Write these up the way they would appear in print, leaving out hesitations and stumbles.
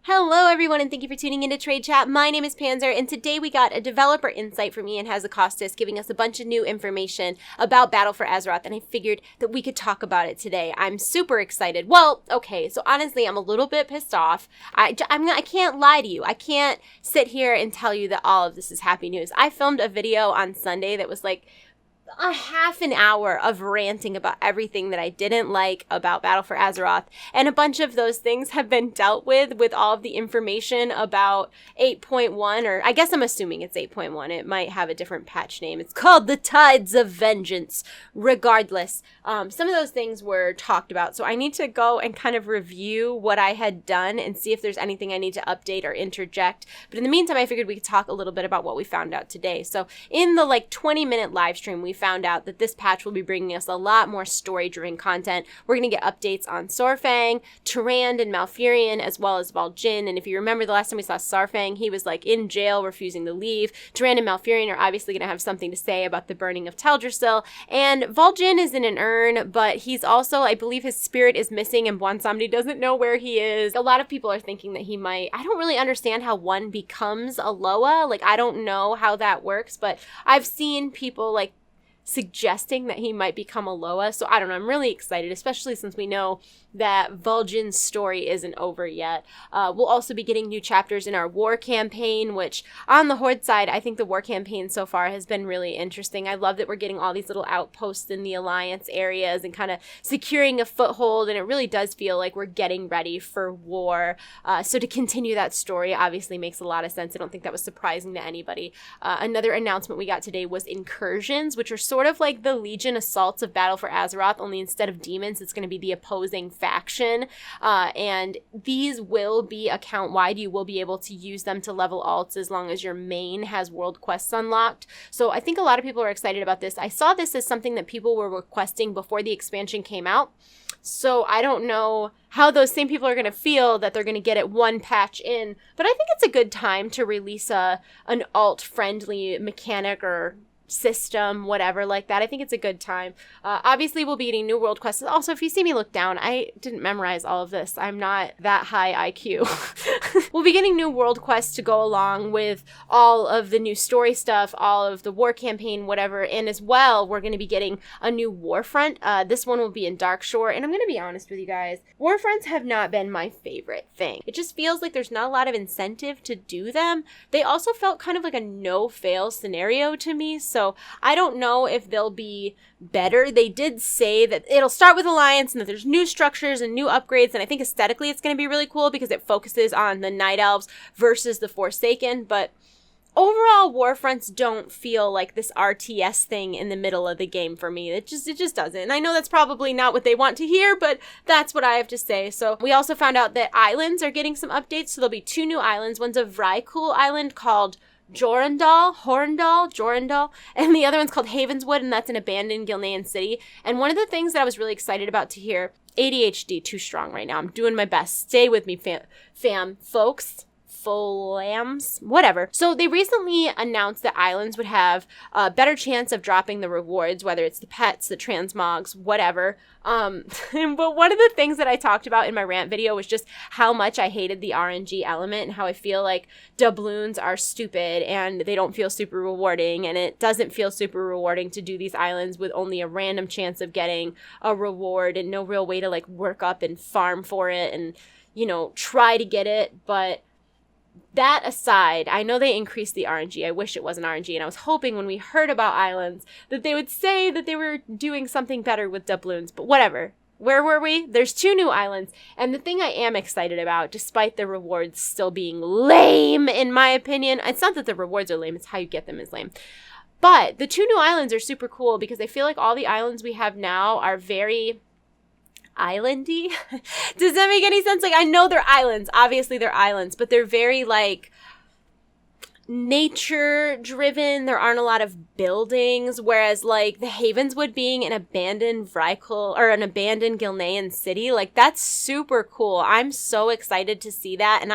Hello everyone, and thank you for tuning into TradeChat. My name is Panzer, and today we got a developer insight from Ian Hazacostas giving us a bunch of new information about Battle for Azeroth, and I figured that we could talk about it today. I'm super excited. Well, okay, so honestly, I'm a little bit pissed off. I can't lie to you. I can't sit here and tell you that all of this is happy news. I filmed a video on Sunday that was like a half an hour of ranting about everything that I didn't like about Battle for Azeroth, and a bunch of those things have been dealt with all of the information about 8.1, or I guess I'm assuming it's 8.1. It might have a different patch name. It's called the Tides of Vengeance. Regardless, some of those things were talked about, so I need to go and kind of review what I had done and see if there's anything I need to update or interject. But in the meantime, I figured we could talk a little bit about what we found out today. So in the 20-minute live stream, we found out that this patch will be bringing us a lot more story-driven content. We're going to get updates on Saurfang, Tyrande, and Malfurion, as well as Vol'jin. And if you remember the last time we saw Saurfang, he was in jail, refusing to leave. Tyrande and Malfurion are obviously going to have something to say about the burning of Teldrassil. And Vol'jin is in an urn, but he's also, I believe his spirit is missing, and Bwonsamdi doesn't know where he is. A lot of people are thinking that he might, I don't really understand how one becomes a Loa. I don't know how that works, but I've seen people suggesting that he might become a Loa. So I don't know. I'm really excited, especially since we know that Vol'jin's story isn't over yet. We'll also be getting new chapters in our war campaign, which on the Horde side, I think the war campaign so far has been really interesting. I love that we're getting all these little outposts in the Alliance areas and kind of securing a foothold, and it really does feel like we're getting ready for war. So to continue that story obviously makes a lot of sense. I don't think that was surprising to anybody. Another announcement we got today was Incursions, which are sort of like the Legion assaults of Battle for Azeroth, only instead of demons, it's going to be the opposing faction, and these will be account-wide. You will be able to use them to level alts as long as your main has world quests unlocked. So I think a lot of people are excited about this. I saw this as something that people were requesting before the expansion came out, so I don't know how those same people are going to feel that they're going to get it one patch in, but I think it's a good time to release an alt-friendly mechanic or system, whatever like that. I think it's a good time. Obviously, we'll be getting new world quests. Also, if you see me look down, I didn't memorize all of this. I'm not that high IQ. We'll be getting new world quests to go along with all of the new story stuff, all of the war campaign, whatever. And as well, we're going to be getting a new Warfront. This one will be in Darkshore. And I'm going to be honest with you guys, Warfronts have not been my favorite thing. It just feels like there's not a lot of incentive to do them. They also felt kind of like a no-fail scenario to me. So I don't know if they'll be better. They did say that it'll start with Alliance and that there's new structures and new upgrades, and I think aesthetically it's going to be really cool because it focuses on the Night Elves versus the Forsaken, but overall, Warfronts don't feel like this RTS thing in the middle of the game for me. It just doesn't. And I know that's probably not what they want to hear, but that's what I have to say. So we also found out that islands are getting some updates, so there'll be 2 new islands. One's a Vrykul island called Jorandal, and the other one's called Havenswood, and that's an abandoned Gilnean city. And one of the things that I was really excited about to hear, ADHD too strong right now. I'm doing my best. Stay with me, fam folks. Lambs, whatever. So they recently announced that islands would have a better chance of dropping the rewards, whether it's the pets, the transmogs, whatever. But one of the things that I talked about in my rant video was just how much I hated the RNG element and how I feel like doubloons are stupid and they don't feel super rewarding, and it doesn't feel super rewarding to do these islands with only a random chance of getting a reward and no real way to work up and farm for it and, try to get it. But that aside, I know they increased the RNG. I wish it wasn't RNG, and I was hoping when we heard about islands that they would say that they were doing something better with doubloons, but whatever. Where were we? There's 2 new islands, and the thing I am excited about, despite the rewards still being lame, in my opinion, it's not that the rewards are lame, it's how you get them is lame. But the 2 new islands are super cool because I feel like all the islands we have now are very islandy. Does that make any sense? I know they're islands. Obviously they're islands, but they're very nature driven. There aren't a lot of buildings, whereas like the Havenswood being an abandoned Vrykul or an abandoned Gilnean city, like that's super cool. I'm so excited to see that. And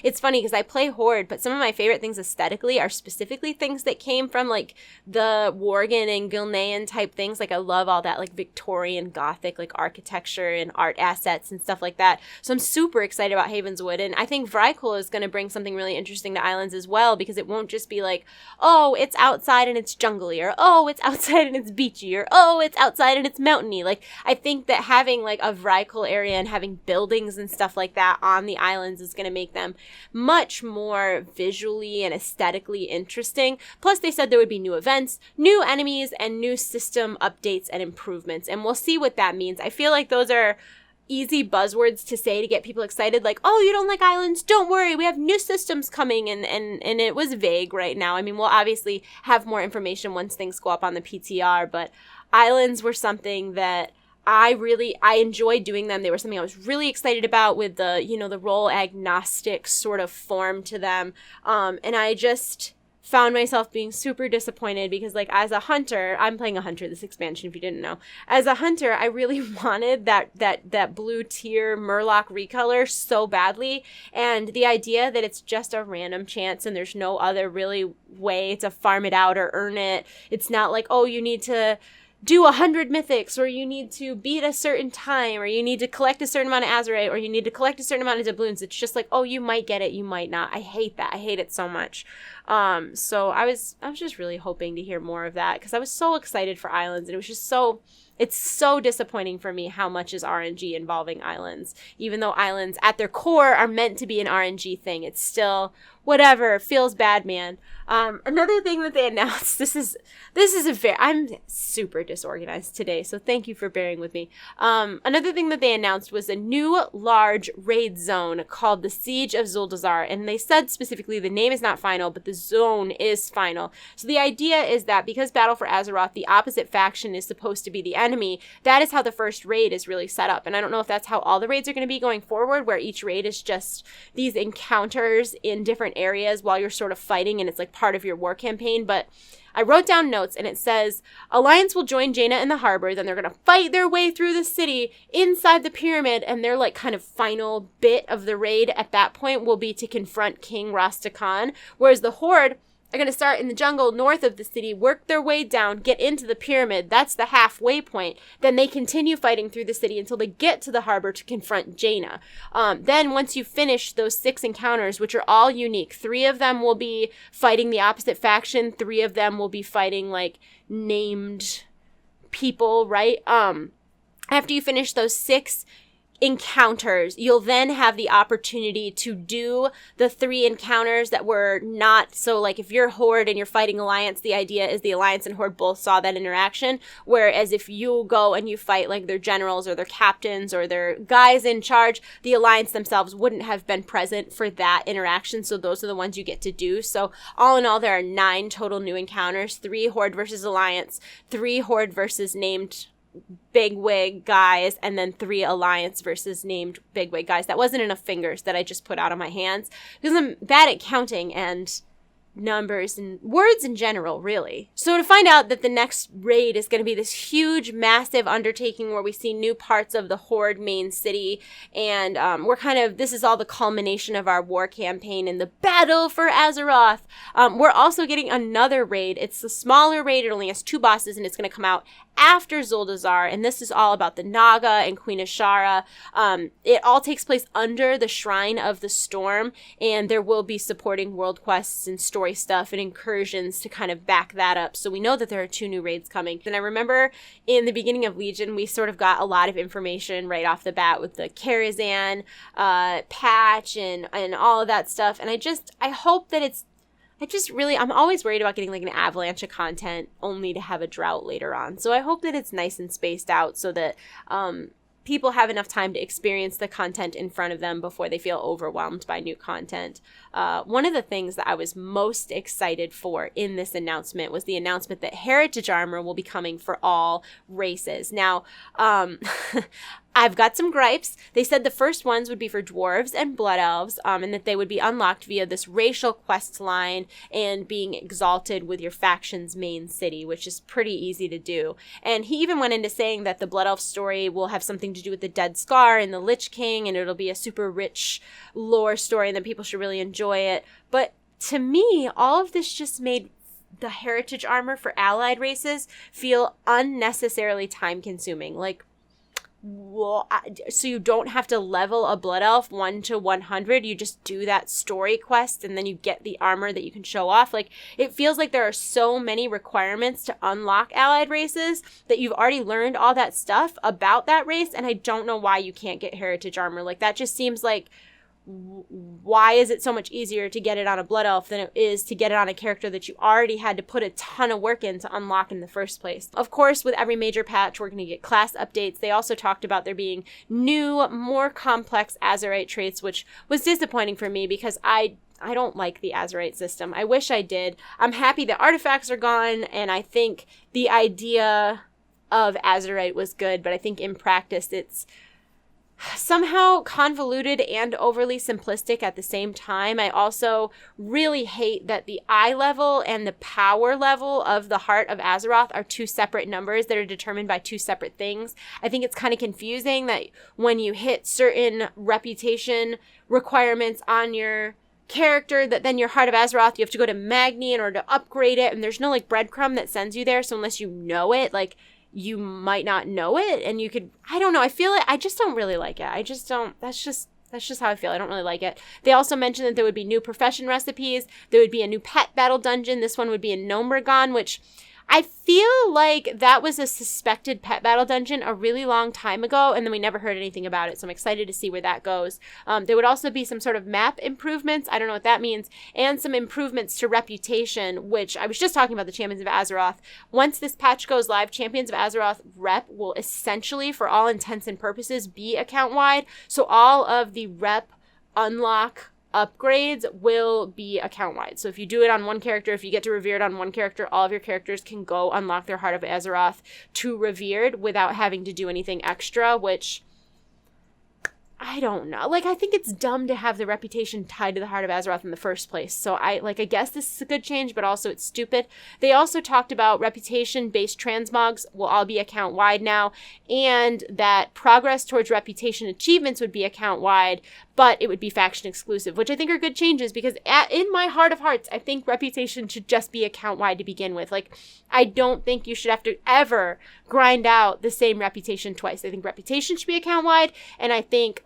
it's funny because I play Horde, but some of my favorite things aesthetically are specifically things that came from like the Worgen and Gilnean type things. Like I love all that like Victorian Gothic like architecture and art assets and stuff like that. So I'm super excited about Havenswood, and I think Vrykul is going to bring something really interesting to Islands as well, because it won't just be like, oh, it's outside and it's jungly, or oh, it's outside and it's beachy, or oh, it's outside and it's mountainy. Like I think that having like a Vrykul area and having buildings and stuff like that on the islands is going to make them much more visually and aesthetically interesting. Plus they said there would be new events, new enemies, and new system updates and improvements, and we'll see what that means. I feel like those are easy buzzwords to say to get people excited, like, oh, you don't like islands? Don't worry, we have new systems coming, and it was vague right now. I mean, we'll obviously have more information once things go up on the PTR, but islands were something that I enjoyed doing them. They were something I was really excited about with the, the role agnostic sort of form to them, and I just found myself being super disappointed because, like, as a hunter, I'm playing a hunter this expansion, if you didn't know. As a hunter, I really wanted that blue tier Murloc recolor so badly, and the idea that it's just a random chance and there's no other really way to farm it out or earn it. It's not like, oh, you need to do 100 mythics, or you need to beat a certain time, or you need to collect a certain amount of Azerite, or you need to collect a certain amount of doubloons. It's just like, oh, you might get it, you might not. I hate that. I hate it so much. So I was just really hoping to hear more of that, because I was so excited for Islands, and it was just it's so disappointing for me how much is RNG involving Islands. Even though Islands at their core are meant to be an RNG thing, it's still whatever. Feels bad, man. Another thing that they announced, I'm super disorganized today, so thank you for bearing with me. Another thing that they announced was a new large raid zone called the Siege of Zuldazar, and they said specifically the name is not final, but the zone is final. So the idea is that because Battle for Azeroth, the opposite faction is supposed to be the enemy, that is how the first raid is really set up. And I don't know if that's how all the raids are going to be going forward, where each raid is just these encounters in different areas while you're sort of fighting, and it's like part of your war campaign. But I wrote down notes, and it says Alliance will join Jaina in the harbor, then they're going to fight their way through the city inside the pyramid, and their like kind of final bit of the raid at that point will be to confront King Rastakhan, whereas the Horde are going to start in the jungle north of the city, work their way down, get into the pyramid. That's the halfway point. Then they continue fighting through the city until they get to the harbor to confront Jaina. Then once you finish those 6 encounters, which are all unique, 3 of them will be fighting the opposite faction, 3 of them will be fighting like named people, right? After you finish those 6 encounters, you'll then have the opportunity to do the 3 encounters that were not, so like if you're Horde and you're fighting Alliance, the idea is the Alliance and Horde both saw that interaction, whereas if you go and you fight like their generals or their captains or their guys in charge, the Alliance themselves wouldn't have been present for that interaction, so those are the ones you get to do. So all in all, there are 9 total new encounters, 3 Horde versus Alliance, 3 Horde versus named bigwig guys, and then 3 Alliance versus named bigwig guys. That wasn't enough fingers that I just put out on my hands because I'm bad at counting and numbers and words in general, really. So to find out that the next raid is going to be this huge, massive undertaking where we see new parts of the Horde main city, and this is all the culmination of our war campaign in the Battle for Azeroth. We're also getting another raid. It's a smaller raid. It only has 2 bosses, and it's going to come out after Zuldazar, and this is all about the Naga and Queen Ashara. It all takes place under the Shrine of the Storm, and there will be supporting world quests and story stuff and incursions to kind of back that up. So we know that there are 2 new raids coming. And I remember in the beginning of Legion, we sort of got a lot of information right off the bat with the Karazhan patch and all of that stuff. And I hope that I'm always worried about getting like an avalanche of content only to have a drought later on. So I hope that it's nice and spaced out so that people have enough time to experience the content in front of them before they feel overwhelmed by new content. One of the things that I was most excited for in this announcement was the announcement that Heritage Armor will be coming for all races. Now, I've got some gripes. They said the first ones would be for dwarves and blood elves, and that they would be unlocked via this racial quest line and being exalted with your faction's main city, which is pretty easy to do. And he even went into saying that the blood elf story will have something to do with the Dead Scar and the Lich King, and it'll be a super rich lore story, and that people should really enjoy it. But to me, all of this just made the heritage armor for allied races feel unnecessarily time-consuming. Like, well, so you don't have to level a blood elf 1 to 100. You just do that story quest and then you get the armor that you can show off. Like, it feels like there are so many requirements to unlock allied races that you've already learned all that stuff about that race, and I don't know why you can't get heritage armor. Like, that just seems like, why is it so much easier to get it on a blood elf than it is to get it on a character that you already had to put a ton of work in to unlock in the first place? Of course, with every major patch, we're going to get class updates. They also talked about there being new, more complex Azerite traits, which was disappointing for me because I don't like the Azerite system. I wish I did. I'm happy that artifacts are gone, and I think the idea of Azerite was good, but I think in practice it's somehow convoluted and overly simplistic at the same time. I also really hate that the eye level and the power level of the Heart of Azeroth are two separate numbers that are determined by two separate things. I think it's kind of confusing that when you hit certain reputation requirements on your character, that then your Heart of Azeroth, you have to go to Magni in order to upgrade it, and there's no like breadcrumb that sends you there, so unless you know it, like, you might not know it, and you could, I don't know, I feel it, I just don't really like it. I just don't, that's just how I feel. I don't really like it. They also mentioned that there would be new profession recipes, there would be a new pet battle dungeon, this one would be in Gnomeregan, which I feel like that was a suspected pet battle dungeon a really long time ago, and then we never heard anything about it, so I'm excited to see where that goes. There would also be some sort of map improvements, I don't know what that means, and some improvements to reputation, which I was just talking about the Champions of Azeroth. Once this patch goes live, Champions of Azeroth Rep will essentially, for all intents and purposes, be account-wide, so all of the Rep unlock upgrades will be account-wide. So if you do it on one character, if you get to Revered on one character, all of your characters can go unlock their Heart of Azeroth to Revered without having to do anything extra, which I don't know. Like, I think it's dumb to have the reputation tied to the Heart of Azeroth in the first place. So I guess this is a good change, but also it's stupid. They also talked about reputation-based transmogs will all be account-wide now, and that progress towards reputation achievements would be account-wide, but it would be faction exclusive, which I think are good changes because in my heart of hearts, I think reputation should just be account-wide to begin with. Like, I don't think you should have to ever grind out the same reputation twice. I think reputation should be account-wide, and I think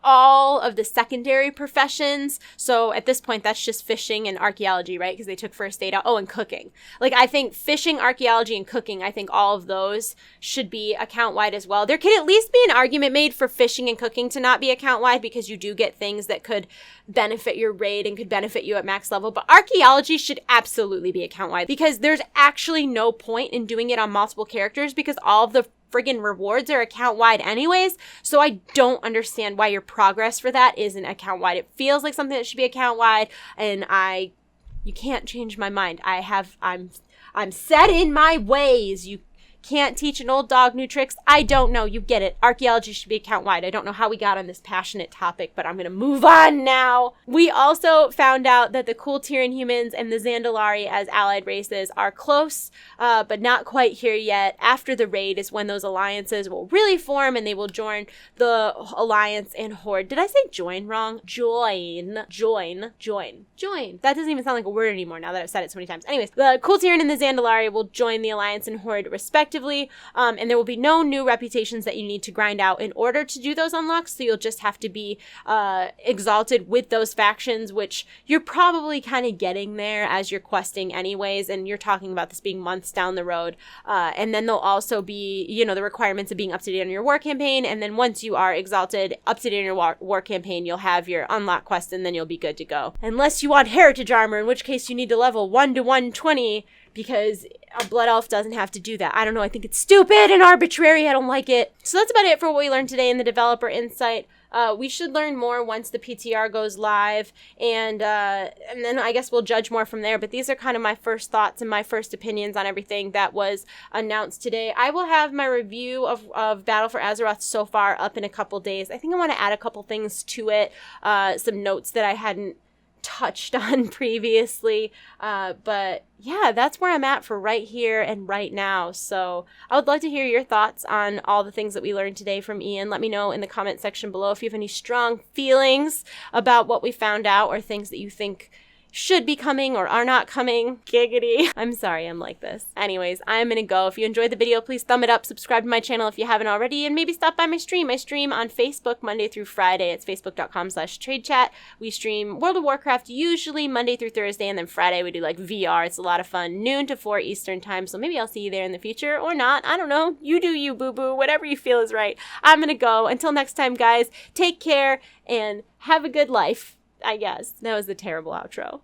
all of the secondary professions, so at this point that's just fishing and archaeology, right, because they took first aid out. Oh, and cooking. Like, I think fishing, archaeology, and cooking, I think all of those should be account-wide as well. There could at least be an argument made for fishing and cooking to not be account-wide because you do get things that could benefit your raid and could benefit you at max level, but archaeology should absolutely be account-wide because there's actually no point in doing it on multiple characters because all of the friggin' rewards are account-wide anyways, so I don't understand why your progress for that isn't account-wide. It feels like something that should be account-wide, and you can't change my mind. I'm set in my ways. You can't teach an old dog new tricks. I don't know. You get it. Archaeology should be account-wide. I don't know how we got on this passionate topic, but I'm going to move on now. We also found out that the Kultiran humans and the Zandalari as allied races are close, but not quite here yet. After the raid is when those alliances will really form, and they will join the Alliance and Horde. Did I say join wrong? Join. That doesn't even sound like a word anymore now that I've said it so many times. Anyways, the Kultiran and the Zandalari will join the Alliance and Horde respectively. And there will be no new reputations that you need to grind out in order to do those unlocks, so you'll just have to be exalted with those factions, which you're probably kind of getting there as you're questing anyways, and you're talking about this being months down the road. And then there'll also be, the requirements of being up to date on your war campaign, and then once you are exalted, up to date on your war campaign, you'll have your unlock quest, and then you'll be good to go. Unless you want heritage armor, in which case you need to level 1 to 120, because a blood elf doesn't have to do that. I don't know. I think it's stupid and arbitrary. I don't like it. So that's about it for what we learned today in the developer insight. we should learn more once the PTR goes live, and then I guess we'll judge more from there. But these are kind of my first thoughts and my first opinions on everything that was announced today. I will have my review of Battle for Azeroth so far up in a couple days. I think I want to add a couple things to it, some notes that I hadn't touched on previously, but yeah, that's where I'm at for right here and right now. So I would love to hear your thoughts on all the things that we learned today from Ian. Let me know in the comment section below if you have any strong feelings about what we found out or things that you think should be coming or are not coming. Giggity. I'm sorry I'm like this. Anyways, I'm gonna go. If you enjoyed the video, please thumb it up, subscribe to my channel if you haven't already, and maybe stop by my stream. I stream on Facebook Monday through Friday. It's facebook.com/TradeChat. We stream World of Warcraft usually Monday through Thursday, and then Friday we do like VR. It's a lot of fun, noon to 4 Eastern time, so maybe I'll see you there in the future or not. I don't know. You do you, boo-boo. Whatever you feel is right. I'm gonna go. Until next time, guys, take care and have a good life, I guess. That was the terrible outro.